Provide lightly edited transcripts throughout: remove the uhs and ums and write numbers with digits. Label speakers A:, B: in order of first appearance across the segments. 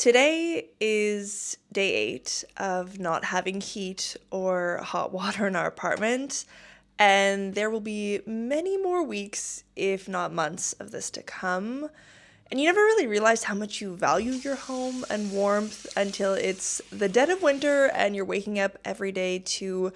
A: Today is day 8 of not having heat or hot water in our apartment, and there will be many more weeks, if not months, of this to come. And you never really realize how much you value your home and warmth until it's the dead of winter and you're waking up every day to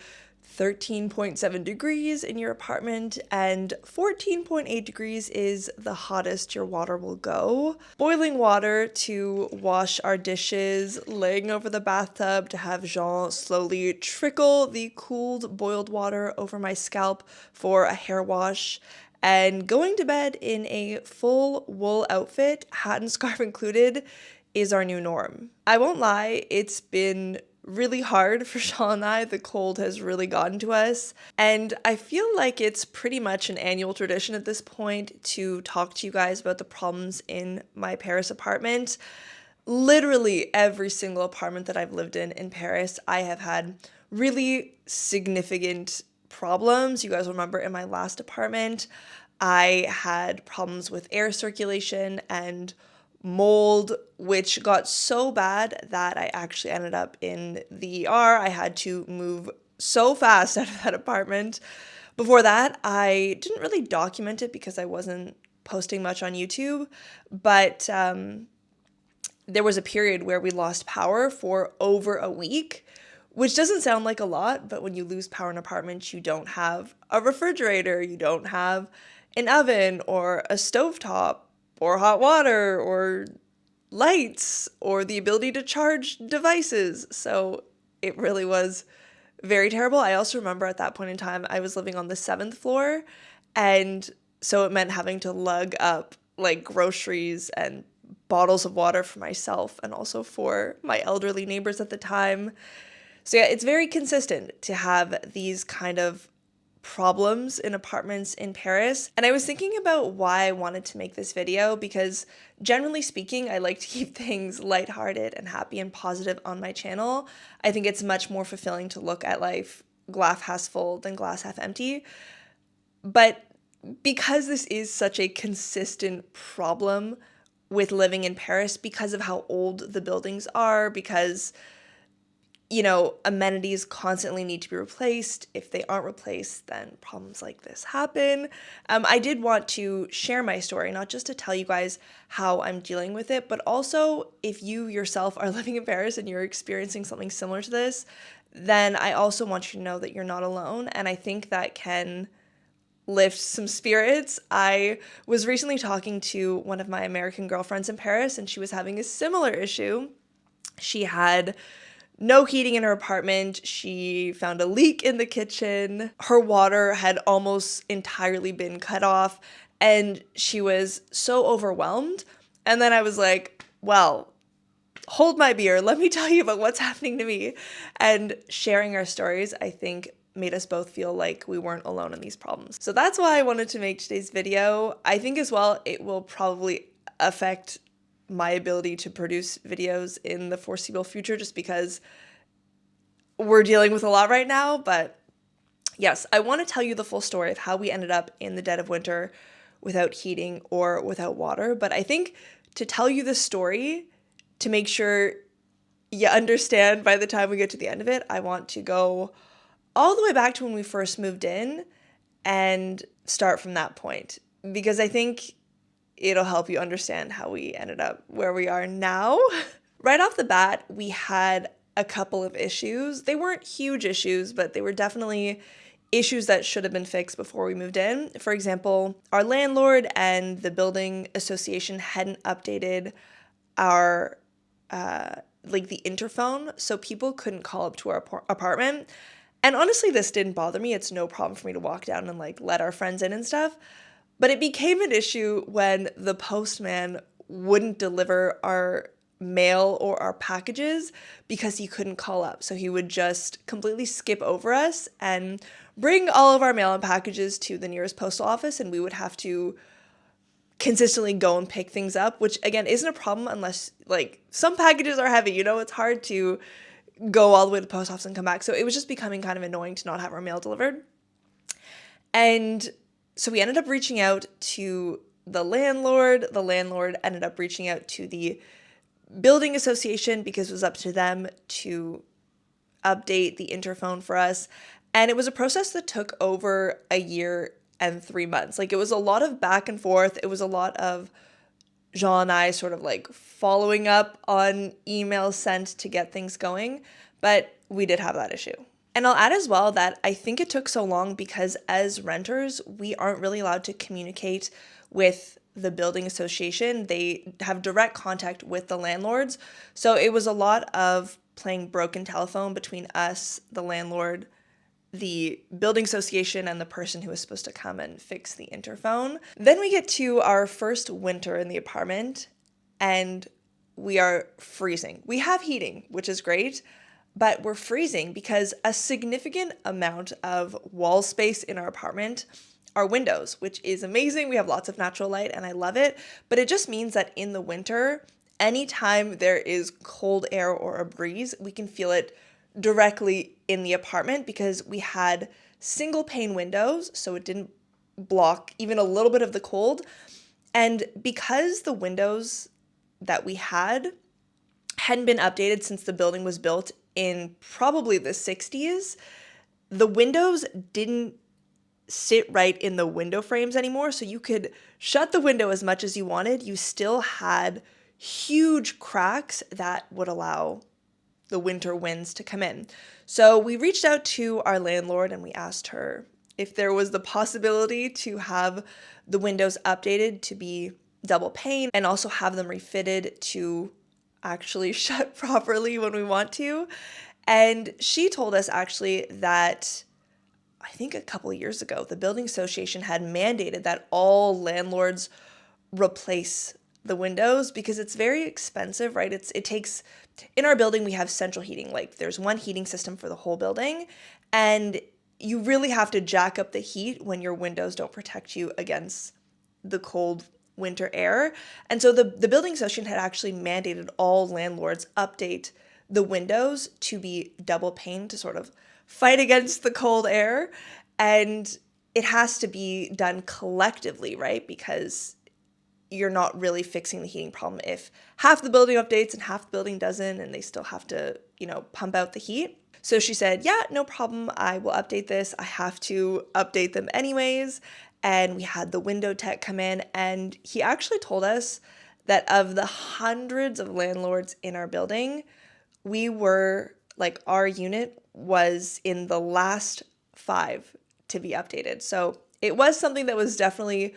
A: 13.7 degrees in your apartment, and 14.8 degrees is the hottest your water will go. Boiling water to wash our dishes, laying over the bathtub to have Jean slowly trickle the cooled boiled water over my scalp for a hair wash, and going to bed in a full wool outfit, hat and scarf included, is our new norm. I won't lie, it's been really hard for Sean and I. The cold has really gotten to us, and I feel like it's pretty much an annual tradition at this point to talk to you guys about the problems in my Paris apartment. Literally every single apartment that I've lived in Paris, I have had really significant problems. You guys remember in my last apartment, I had problems with air circulation and mold, which got so bad that I actually ended up in the ER. I had to move so fast out of that apartment. Before that, I didn't really document it because I wasn't posting much on YouTube, but there was a period where we lost power for over a week, which doesn't sound like a lot, but when you lose power in an apartment, you don't have a refrigerator, you don't have an oven or a stovetop or hot water or lights or the ability to charge devices. So it really was very terrible. I also remember at that point in time, I was living on the 7th floor. And so it meant having to lug up like groceries and bottles of water for myself and also for my elderly neighbors at the time. So yeah, it's very consistent to have these kind of problems in apartments in Paris. And I was thinking about why I wanted to make this video because generally speaking, I like to keep things lighthearted and happy and positive on my channel. I think it's much more fulfilling to look at life glass half full than glass half empty. But because this is such a consistent problem with living in Paris, because of how old the buildings are, because amenities constantly need to be replaced. If they aren't replaced, then problems like this happen. I did want to share my story, not just to tell you guys how I'm dealing with it, but also if you yourself are living in Paris and you're experiencing something similar to this, then I also want you to know that you're not alone. And I think that can lift some spirits. I was recently talking to one of my American girlfriends in Paris, and she was having a similar issue. She had no heating in her apartment. She found a leak in the kitchen. Her water had almost entirely been cut off, and she was so overwhelmed. And then I was like, well, hold my beer. Let me tell you about what's happening to me. And sharing our stories, I think, made us both feel like we weren't alone in these problems. So that's why I wanted to make today's video. I think as well, it will probably affect my ability to produce videos in the foreseeable future just because we're dealing with a lot right now. But yes, I want to tell you the full story of how we ended up in the dead of winter without heating or without water. But I think to tell you the story, to make sure you understand by the time we get to the end of it, I want to go all the way back to when we first moved in and start from that point, because I think it'll help you understand how we ended up where we are now. Right off the bat, we had a couple of issues. They weren't huge issues, but they were definitely issues that should have been fixed before we moved in. For example, our landlord and the building association hadn't updated our the interphone, so people couldn't call up to our apartment. And honestly, this didn't bother me. It's no problem for me to walk down and let our friends in and stuff. But it became an issue when the postman wouldn't deliver our mail or our packages because he couldn't call up. So he would just completely skip over us and bring all of our mail and packages to the nearest postal office, and we would have to consistently go and pick things up, which again isn't a problem unless some packages are heavy. It's hard to go all the way to the post office and come back. So it was just becoming kind of annoying to not have our mail delivered. And so we ended up reaching out to the landlord. The landlord ended up reaching out to the building association because it was up to them to update the interphone for us. And it was a process that took over a year and 3 months. Like, it was a lot of back and forth. It was a lot of Jean and I sort of like following up on emails sent to get things going. But we did have that issue. And I'll add as well that I think it took so long because as renters, we aren't really allowed to communicate with the building association. They have direct contact with the landlords. So it was a lot of playing broken telephone between us, the landlord, the building association, and the person who was supposed to come and fix the interphone. Then we get to our first winter in the apartment and we are freezing. We have heating, which is great, but we're freezing because a significant amount of wall space in our apartment are windows, which is amazing. We have lots of natural light and I love it, but it just means that in the winter, anytime there is cold air or a breeze, we can feel it directly in the apartment because we had single pane windows, so it didn't block even a little bit of the cold. And because the windows that we hadn't been updated since the building was built in probably the 60s, the windows didn't sit right in the window frames anymore. So you could shut the window as much as you wanted. You still had huge cracks that would allow the winter winds to come in. So we reached out to our landlord and we asked her if there was the possibility to have the windows updated to be double pane and also have them refitted to actually shut properly when we want to. And she told us actually that I think a couple of years ago, the building association had mandated that all landlords replace the windows because it's very expensive, right? It takes, in our building, we have central heating. Like, there's one heating system for the whole building, and you really have to jack up the heat when your windows don't protect you against the cold winter air. And so the building association had actually mandated all landlords update the windows to be double pane to sort of fight against the cold air. And it has to be done collectively, right? Because you're not really fixing the heating problem if half the building updates and half the building doesn't, and they still have to, pump out the heat. So she said, yeah, no problem. I will update this. I have to update them anyways. And we had the window tech come in, and he actually told us that of the hundreds of landlords in our building, we were, like, our unit was in the last 5 to be updated. So it was something that was definitely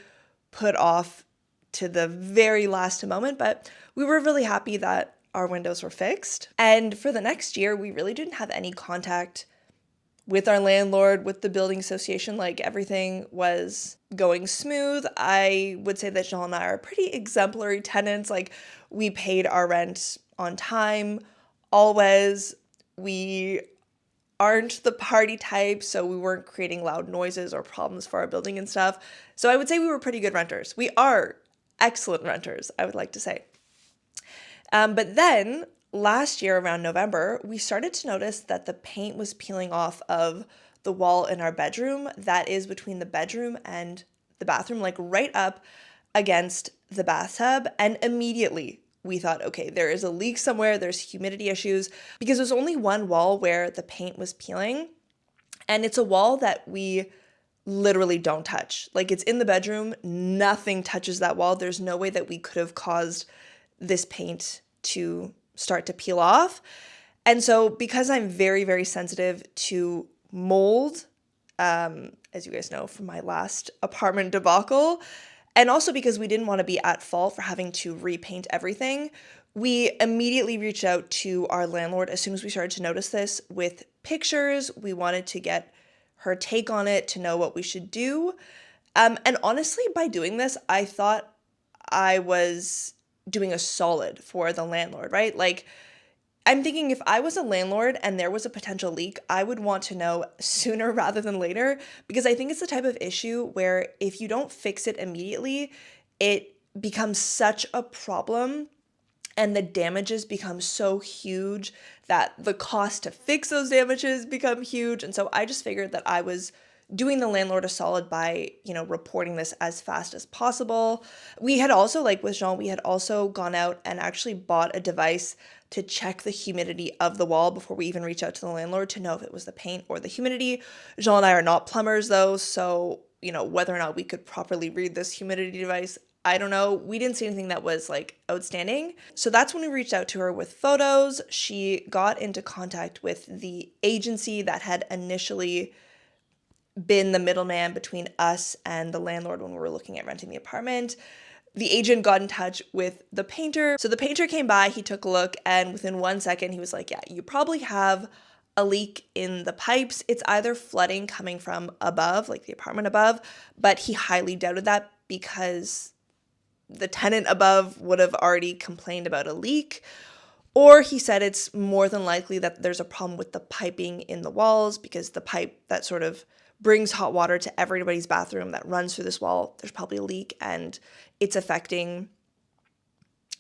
A: put off to the very last moment, but we were really happy that our windows were fixed. And for the next year, we really didn't have any contact with our landlord, with the building association. Like, everything was going smooth. I would say that Jean and I are pretty exemplary tenants. Like, we paid our rent on time, always. We aren't the party type, so we weren't creating loud noises or problems for our building and stuff. So I would say we were pretty good renters. We are excellent renters, I would like to say. But then last year around November, we started to notice that the paint was peeling off of the wall in our bedroom that is between the bedroom and the bathroom, like right up against the bathtub. And immediately we thought, okay, there is a leak somewhere, there's humidity issues, because there's only one wall where the paint was peeling. And it's a wall that we literally don't touch. Like, it's in the bedroom, nothing touches that wall. There's no way that we could have caused this paint to start to peel off. And so because I'm very, very sensitive to mold, as you guys know from my last apartment debacle, and also because we didn't want to be at fault for having to repaint everything, we immediately reached out to our landlord as soon as we started to notice this with pictures. We wanted to get her take on it to know what we should do. And honestly, by doing this, I thought I was doing a solid for the landlord, right? Like, I'm thinking if I was a landlord and there was a potential leak, I would want to know sooner rather than later, because I think it's the type of issue where if you don't fix it immediately, it becomes such a problem and the damages become so huge that the cost to fix those damages become huge. And so I just figured that I was doing the landlord a solid by, reporting this as fast as possible. We had also, like with Jean, we had also gone out and actually bought a device to check the humidity of the wall before we even reach out to the landlord to know if it was the paint or the humidity. Jean and I are not plumbers though, so, whether or not we could properly read this humidity device, I don't know. We didn't see anything that was like outstanding. So that's when we reached out to her with photos. She got into contact with the agency that had initially been the middleman between us and the landlord when we were looking at renting the apartment. The agent got in touch with the painter. So the painter came by, he took a look, and within 1 second, he was like, yeah, you probably have a leak in the pipes. It's either flooding coming from above, like the apartment above, but he highly doubted that because the tenant above would have already complained about a leak. Or he said it's more than likely that there's a problem with the piping in the walls because the pipe that sort of brings hot water to everybody's bathroom that runs through this wall, there's probably a leak and it's affecting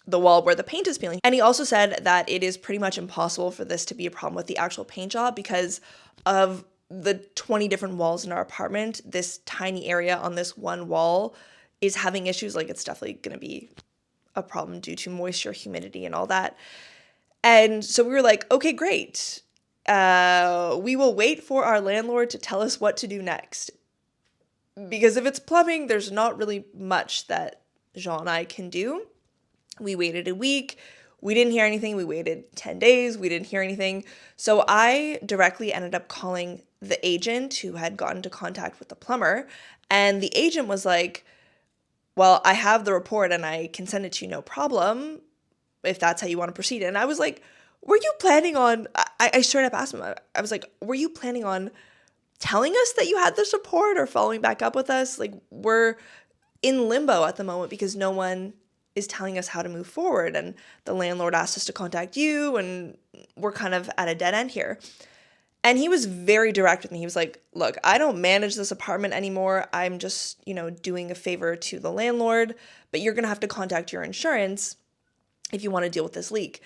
A: the wall where the paint is peeling. And he also said that it is pretty much impossible for this to be a problem with the actual paint job because of the 20 different walls in our apartment. This tiny area on this one wall is having issues. Like, it's definitely going to be a problem due to moisture, humidity, and all that. And so we were like, okay, great. We will wait for our landlord to tell us what to do next. Because if it's plumbing, there's not really much that Jean and I can do. We waited a week. We didn't hear anything. We waited 10 days. We didn't hear anything. So I directly ended up calling the agent who had gotten into contact with the plumber. And the agent was like, well, I have the report and I can send it to you, no problem, if that's how you want to proceed. And I was like, were you planning on, I straight up asked him, I was like, were you planning on telling us that you had this report or following back up with us? Like, we're in limbo at the moment because no one is telling us how to move forward. And the landlord asked us to contact you and we're kind of at a dead end here. And he was very direct with me. He was like, look, I don't manage this apartment anymore. I'm just, doing a favor to the landlord, but you're going to have to contact your insurance if you want to deal with this leak.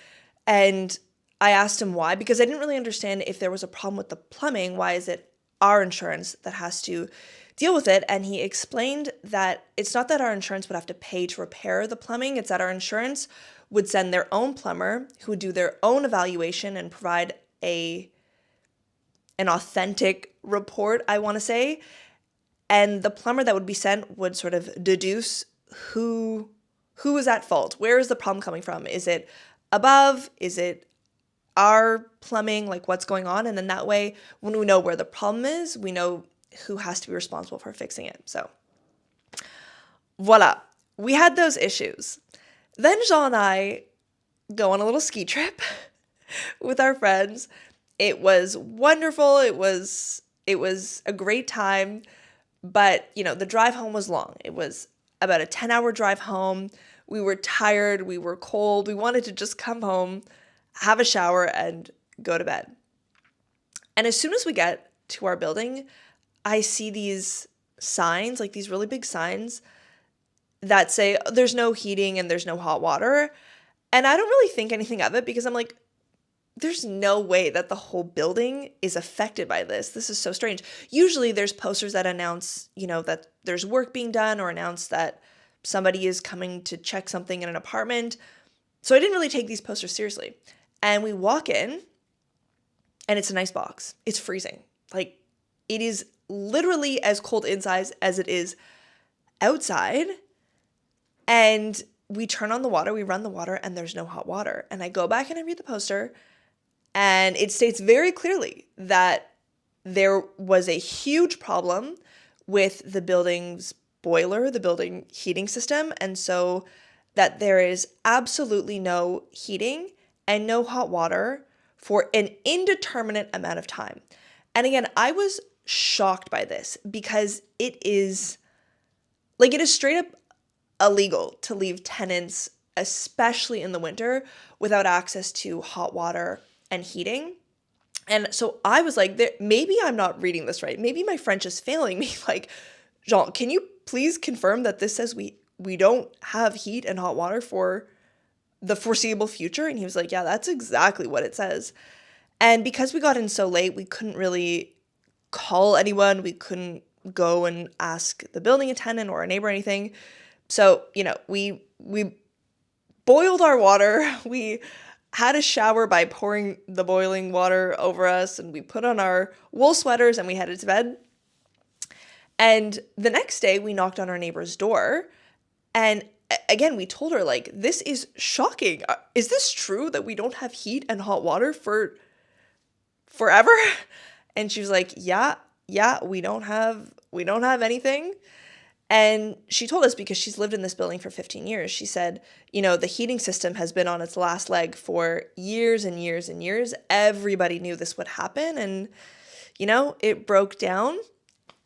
A: And I asked him why, because I didn't really understand if there was a problem with the plumbing. Why is it our insurance that has to deal with it? And he explained that it's not that our insurance would have to pay to repair the plumbing. It's that our insurance would send their own plumber who would do their own evaluation and provide an authentic report, I want to say. And the plumber that would be sent would sort of deduce who is at fault. Where is the problem coming from? Is it above? Is it our plumbing? Like, what's going on? And then that way, when we know where the problem is, we know who has to be responsible for fixing it. So voila, we had those issues. Then Jean and I go on a little ski trip with our friends. It was wonderful. It was a great time, but the drive home was long. It was about a 10-hour drive home. We were tired. We were cold. We wanted to just come home, have a shower, and go to bed. And as soon as we get to our building, I see these signs, like these really big signs that say there's no heating and there's no hot water. And I don't really think anything of it because I'm like, there's no way that the whole building is affected by this. This is so strange. Usually there's posters that announce, that there's work being done or announce that somebody is coming to check something in an apartment. So I didn't really take these posters seriously. And we walk in and it's an ice box. It's freezing. Like, it is literally as cold inside as it is outside. And we turn on the water, we run the water, and there's no hot water. And I go back and I read the poster, and it states very clearly that there was a huge problem with the building's boiler, the building heating system, and so that there is absolutely no heating and no hot water for an indeterminate amount of time. And again, I was shocked by this because it is straight up illegal to leave tenants, especially in the winter, without access to hot water and heating. And so I was like, maybe I'm not reading this right. Maybe my French is failing me. Like, Jean, can you please confirm that this says we don't have heat and hot water for the foreseeable future? And he was like, yeah, that's exactly what it says. And because we got in so late, we couldn't really call anyone. We couldn't go and ask the building attendant or a neighbor or anything. So, we boiled our water. We had a shower by pouring the boiling water over us, and we put on our wool sweaters and we headed to bed. And the next day we knocked on our neighbor's door, and again, we told her, like, this is shocking. Is this true that we don't have heat and hot water for forever? And she was like, yeah, we don't have anything. And she told us, because she's lived in this building for 15 years, she said, the heating system has been on its last leg for years and years and years. Everybody knew this would happen, and, it broke down,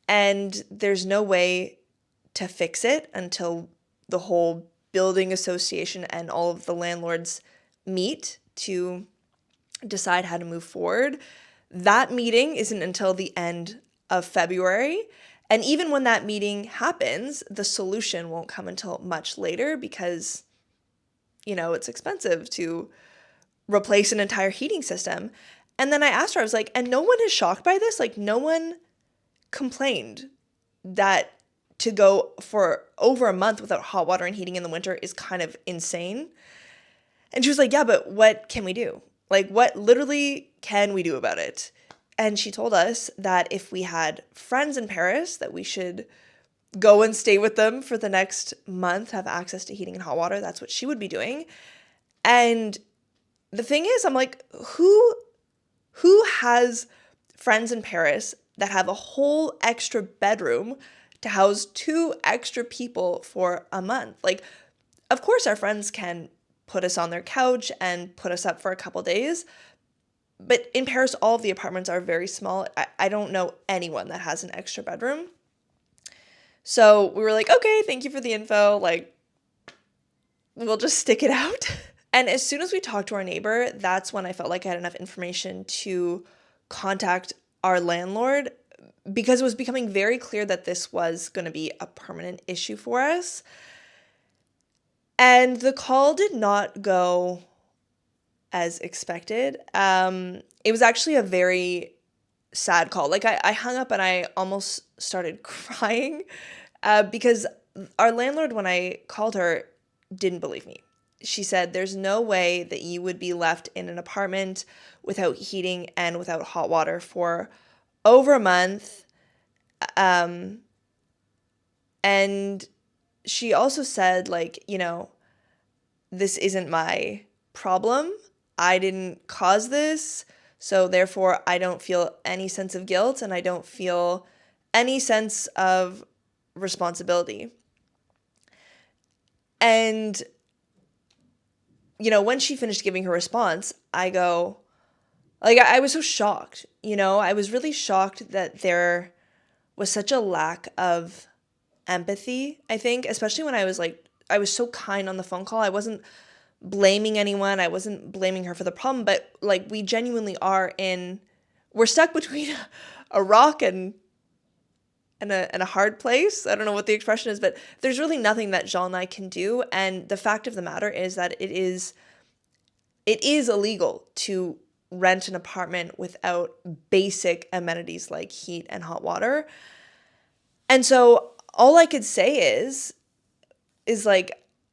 A: and there's no way to fix it until the whole building association and all of the landlords meet to decide how to move forward. That meeting isn't until the end of February. And even when that meeting happens, the solution won't come until much later because, it's expensive to replace an entire heating system. And then I asked her, I was like, and no one is shocked by this? Like, no one complained that to go for over a month without hot water and heating in the winter is kind of insane. And she was like, yeah, but what can we do? Like, what literally can we do about it? And she told us that if we had friends in Paris, that we should go and stay with them for the next month, have access to heating and hot water. That's what she would be doing. And the thing is, I'm like, who has friends in Paris that have a whole extra bedroom to house 2 extra people for a month? Like, of course our friends can put us on their couch and put us up for a couple days, but in Paris, all of the apartments are very small. I don't know anyone that has an extra bedroom. So we were like, okay, thank you for the info. Like, we'll just stick it out. And as soon as we talked to our neighbor, that's when I felt like I had enough information to contact our landlord, because it was becoming very clear that this was going to be a permanent issue for us. And the call did not go as expected. It was actually a very sad call. Like, I hung up and I almost started crying because our landlord, when I called her, didn't believe me. She said, there's no way that you would be left in an apartment without heating and without hot water for over a month. And she also said, like, this isn't my problem. I didn't cause this, so therefore I don't feel any sense of guilt and I don't feel any sense of responsibility. And, when she finished giving her response, I go, like, I was so shocked, I was really shocked that there was such a lack of empathy, I think, especially when I was so kind on the phone call. I wasn't blaming anyone. I wasn't blaming her for the problem, but like, we genuinely we're stuck between a rock and a hard place. I don't know what the expression is, but there's really nothing that Jean and I can do. And the fact of the matter is that it is illegal to rent an apartment without basic amenities like heat and hot water. And so all I could say is like,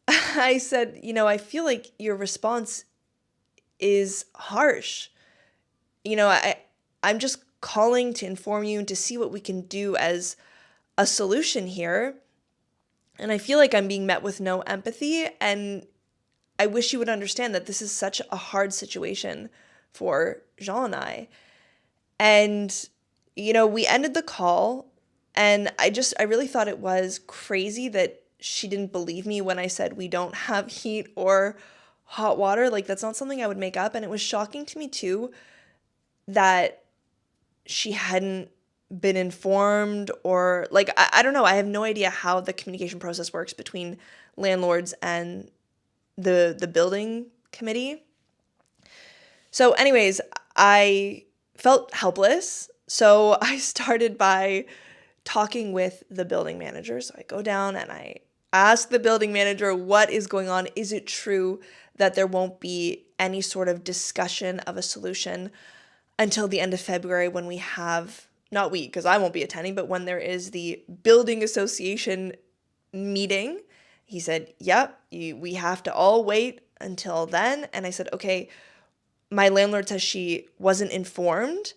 A: I said, I feel like your response is harsh. I'm just calling to inform you and to see what we can do as a solution here. And I feel like I'm being met with no empathy. And I wish you would understand that this is such a hard situation for Jean and I. And, we ended the call, and I really thought it was crazy that she didn't believe me when I said we don't have heat or hot water. Like, that's not something I would make up. And it was shocking to me too that she hadn't been informed, or like, I don't know. I have no idea how the communication process works between landlords and the building committee. So anyways, I felt helpless. So I started by talking with the building manager. So I go down and I ask the building manager, what is going on? Is it true that there won't be any sort of discussion of a solution until the end of February when we have not we, because I won't be attending, but when there is the building association meeting, he said, yep, we have to all wait until then. And I said, okay, my landlord says she wasn't informed.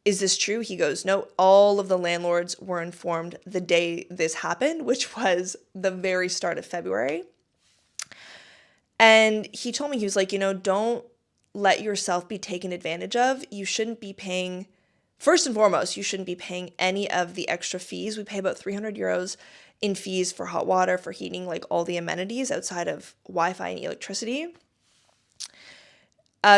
A: Is this true? He goes, no, all of the landlords were informed the day this happened, which was the very start of February. And he told me, he was like, don't let yourself be taken advantage of. You shouldn't be paying, first and foremost, you shouldn't be paying any of the extra fees. We pay about 300 euros in fees for hot water, for heating, like all the amenities outside of Wi-Fi and electricity.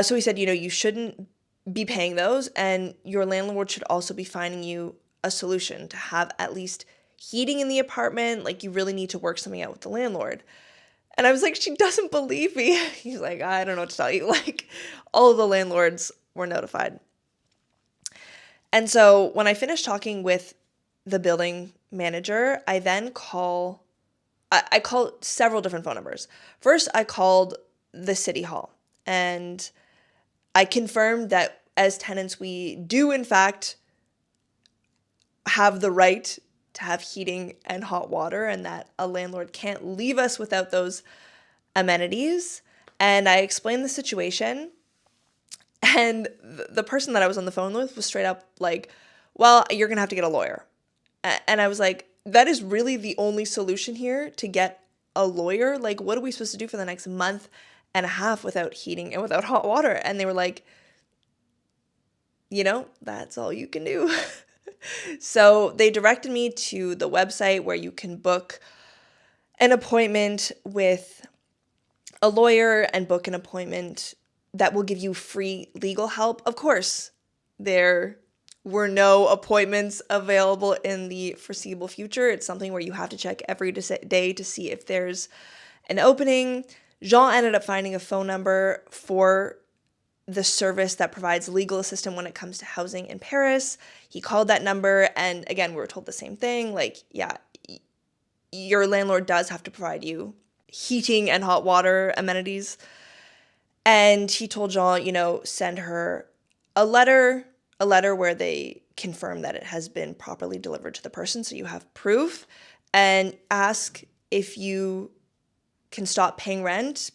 A: So he said, you shouldn't be paying those, and your landlord should also be finding you a solution to have at least heating in the apartment. Like, you really need to work something out with the landlord. And I was like, she doesn't believe me. He's like, I don't know what to tell you. Like, all of the landlords were notified. And so when I finished talking with the building manager, I then called several different phone numbers. First, I called the city hall, and I confirmed that as tenants, we do in fact have the right to have heating and hot water, and that a landlord can't leave us without those amenities. And I explained the situation, and the person that I was on the phone with was straight up like, well, you're gonna have to get a lawyer. And I was like, that is really the only solution here, to get a lawyer? Like, what are we supposed to do for the next month and a half without heating and without hot water? And they were like, that's all you can do. So they directed me to the website where you can book an appointment with a lawyer and book an appointment that will give you free legal help. Of course, there were no appointments available in the foreseeable future. It's something where you have to check every day to see if there's an opening. Jean ended up finding a phone number for the service that provides legal assistance when it comes to housing in Paris. He called that number, and again, we were told the same thing. Like, yeah, your landlord does have to provide you heating and hot water amenities. And he told Jean, send her a letter where they confirm that it has been properly delivered to the person, so you have proof, and ask if you can stop paying rent.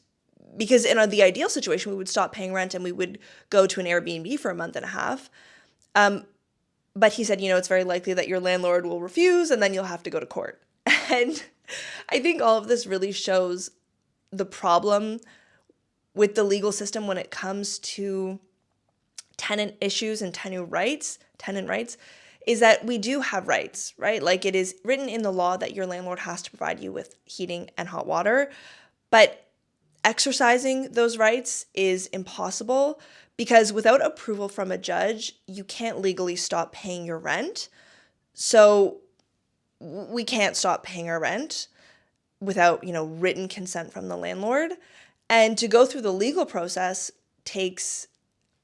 A: Because in the ideal situation, we would stop paying rent and we would go to an Airbnb for a month and a half. But he said, it's very likely that your landlord will refuse, and then you'll have to go to court. And I think all of this really shows the problem with the legal system when it comes to tenant issues and tenant rights, is that we do have rights, right? Like, it is written in the law that your landlord has to provide you with heating and hot water, but exercising those rights is impossible, because without approval from a judge, you can't legally stop paying your rent. So we can't stop paying our rent without, written consent from the landlord. And to go through the legal process takes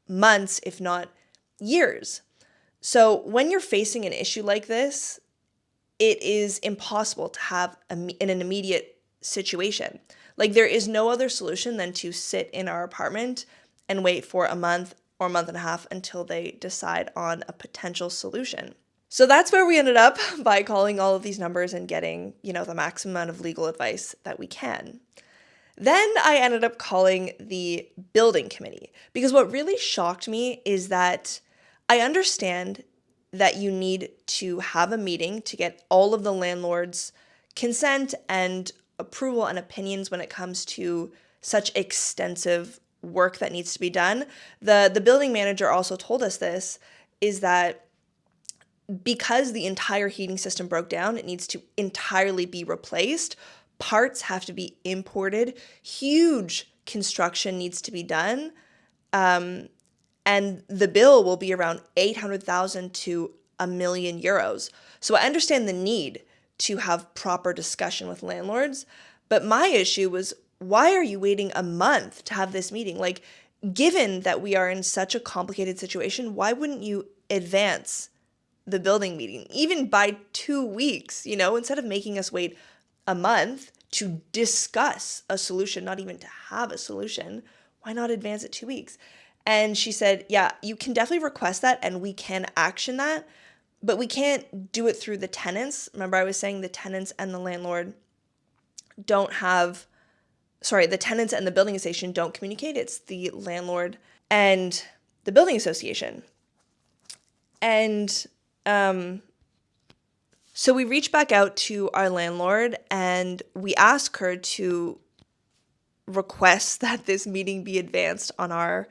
A: months, if not years. So when you're facing an issue like this, it is impossible to have an immediate situation. Like, there is no other solution than to sit in our apartment and wait for a month or a month and a half until they decide on a potential solution. So that's where we ended up, by calling all of these numbers and getting, the maximum amount of legal advice that we can. Then I ended up calling the building committee, because what really shocked me is that I understand that you need to have a meeting to get all of the landlords' consent and approval and opinions when it comes to such extensive work that needs to be done. The building manager also told us this, is that because the entire heating system broke down, it needs to entirely be replaced. Parts have to be imported. Huge construction needs to be done. And the bill will be around 800,000 to €1 million. So I understand the need to have proper discussion with landlords. But my issue was, why are you waiting a month to have this meeting? Like, given that we are in such a complicated situation, why wouldn't you advance the building meeting, even by 2 weeks, instead of making us wait a month to discuss a solution, not even to have a solution? Why not advance it 2 weeks? And she said, yeah, you can definitely request that and we can action that, but we can't do it through the tenants. Remember, I was saying the tenants and the landlord don't have, sorry, the tenants and the building association don't communicate. It's the landlord and the building association. And so we reached back out to our landlord and we asked her to request that this meeting be advanced on our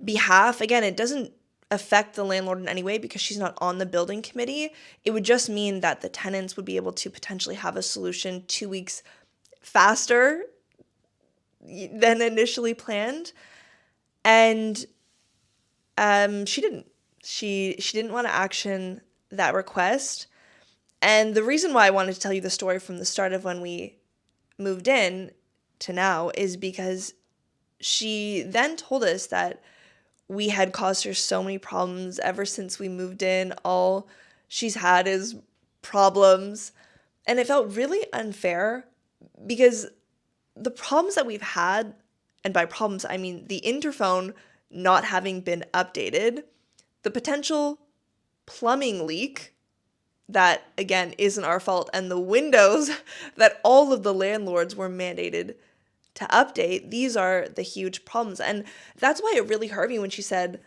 A: behalf. Again, it doesn't affect the landlord in any way because she's not on the building committee. It would just mean that the tenants would be able to potentially have a solution 2 weeks faster than initially planned. And she didn't. She didn't want to action that request. And the reason why I wanted to tell you the story from the start of when we moved in to now is because she then told us that we had caused her so many problems ever since we moved in. All she's had is problems. And it felt really unfair because the problems that we've had, and by problems, I mean the interphone not having been updated, the potential plumbing leak that, again, isn't our fault, and the windows that all of the landlords were mandated to update, these are the huge problems. And that's why it really hurt me when she said,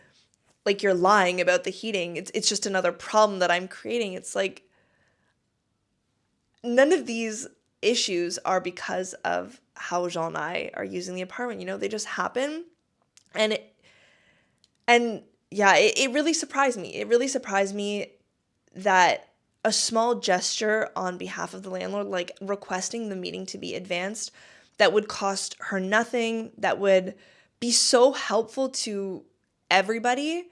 A: like, you're lying about the heating. It's just another problem that I'm creating. It's like, none of these issues are because of how Jean and I are using the apartment. You know, they just happen. And it really surprised me. It really surprised me that a small gesture on behalf of the landlord, like requesting the meeting to be advanced, that would cost her nothing, that would be so helpful to everybody,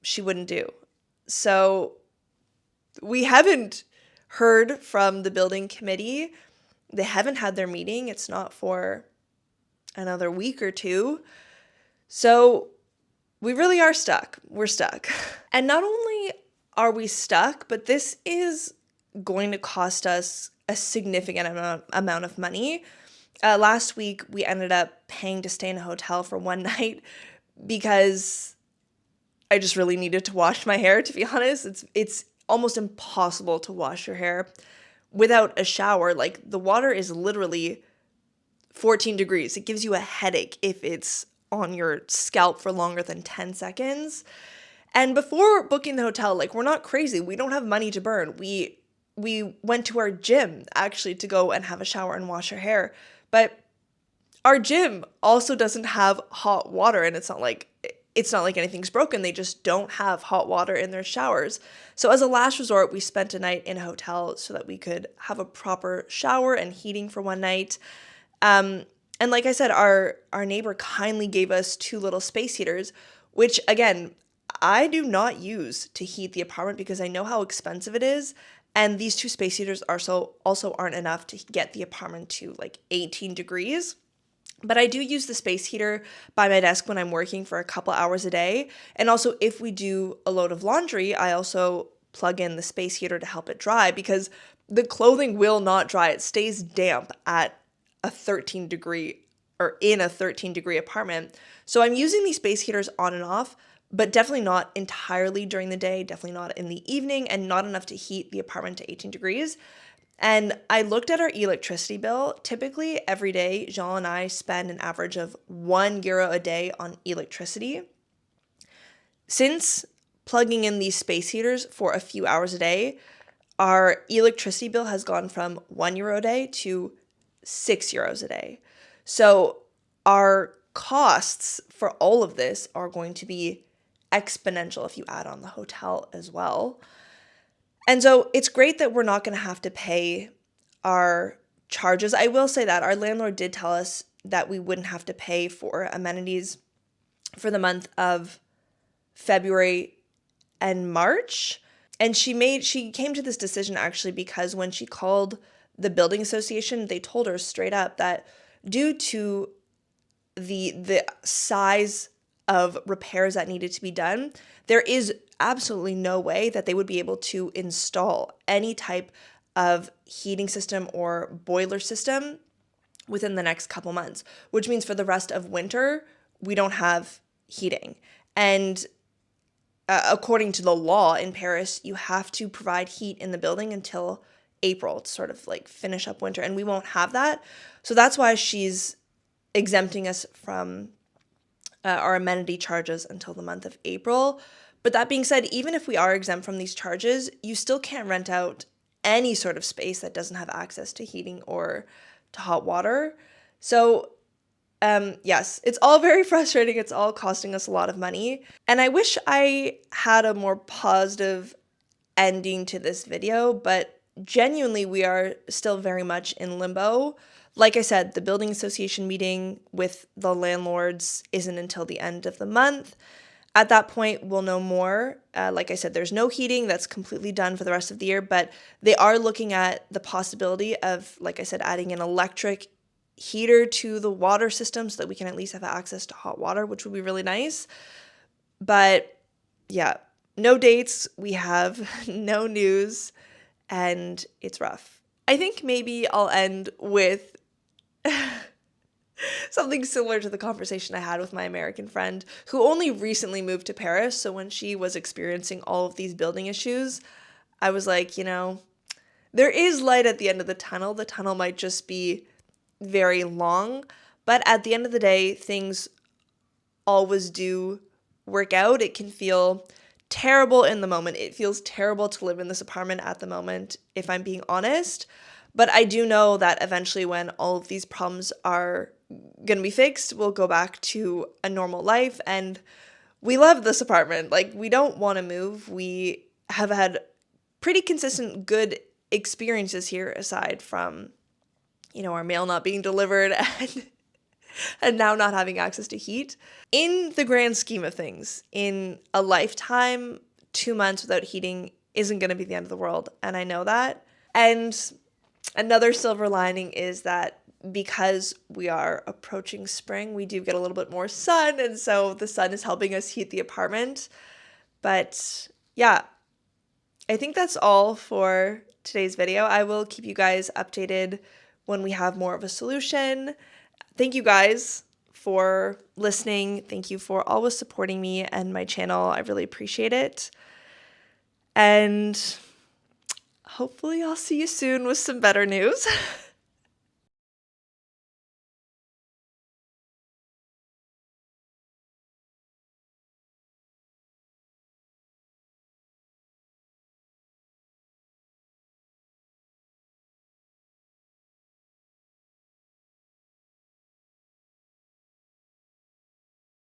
A: she wouldn't do. So we haven't heard from the building committee. They haven't had their meeting. It's not for another week or two. So we really are stuck. We're stuck. And not only are we stuck, but this is going to cost us a significant amount of money. Last week, we ended up paying to stay in a hotel for one night because I just really needed to wash my hair, to be honest. It's almost impossible to wash your hair without a shower. Like, the water is literally 14 degrees. It gives you a headache if it's on your scalp for longer than 10 seconds. And before booking the hotel, like, we're not crazy. We don't have money to burn. We went to our gym actually to go and have a shower and wash our hair. But our gym also doesn't have hot water, and it's not like anything's broken. They just don't have hot water in their showers. So as a last resort, we spent a night in a hotel so that we could have a proper shower and heating for one night. And like I said, our neighbor kindly gave us 2 little space heaters, which, again, I do not use to heat the apartment because I know how expensive it is. And these 2 space heaters also aren't enough to get the apartment to like 18 degrees. But I do use the space heater by my desk when I'm working for a couple hours a day. And also, if we do a load of laundry, I also plug in the space heater to help it dry because the clothing will not dry. It stays damp at a 13 degree or in a 13 degree apartment. So I'm using these space heaters on and off, but definitely not entirely during the day, definitely not in the evening, and not enough to heat the apartment to 18 degrees. And I looked at our electricity bill. Typically, every day, Jean and I spend an average of €1 a day on electricity. Since plugging in these space heaters for a few hours a day, our electricity bill has gone from €1 a day to €6 a day. So our costs for all of this are going to be exponential if you add on the hotel as well. And so it's great that we're not going to have to pay our charges. I will say that our landlord did tell us that we wouldn't have to pay for amenities for the month of February and March. And she came to this decision actually because when she called the building association, they told her straight up that due to the size of repairs that needed to be done, there is absolutely no way that they would be able to install any type of heating system or boiler system within the next couple months, which means for the rest of winter, we don't have heating. And according to the law in Paris, you have to provide heat in the building until April to sort of like finish up winter, and we won't have that. So that's why she's exempting us from our amenity charges until the month of April. But that being said, even if we are exempt from these charges, you still can't rent out any sort of space that doesn't have access to heating or to hot water. So yes, it's all very frustrating. It's all costing us a lot of money. And I wish I had a more positive ending to this video, but genuinely, we are still very much in limbo. Like I said, the building association meeting with the landlords isn't until the end of the month. At that point, we'll know more. Like I said, there's no heating. That's completely done for the rest of the year, but they are looking at the possibility of, like I said, adding an electric heater to the water system so that we can at least have access to hot water, which would be really nice. But yeah, no dates. We have no news, and it's rough. I think maybe I'll end with something similar to the conversation I had with my American friend who only recently moved to Paris. So when she was experiencing all of these building issues, I was like, there is light at the end of the tunnel. The tunnel might just be very long, but at the end of the day, things always do work out. It can feel terrible in the moment. It feels terrible to live in this apartment at the moment, if I'm being honest. But I do know that eventually when all of these problems are going to be fixed, we'll go back to a normal life. And we love this apartment. Like, we don't want to move. We have had pretty consistent good experiences here, aside from, our mail not being delivered and now not having access to heat. In the grand scheme of things, in a lifetime, 2 months without heating isn't going to be the end of the world. And I know that. And another silver lining is that because we are approaching spring, we do get a little bit more sun. And so the sun is helping us heat the apartment. But yeah, I think that's all for today's video. I will keep you guys updated when we have more of a solution. Thank you guys for listening. Thank you for always supporting me and my channel. I really appreciate it. And hopefully I'll see you soon with some better news.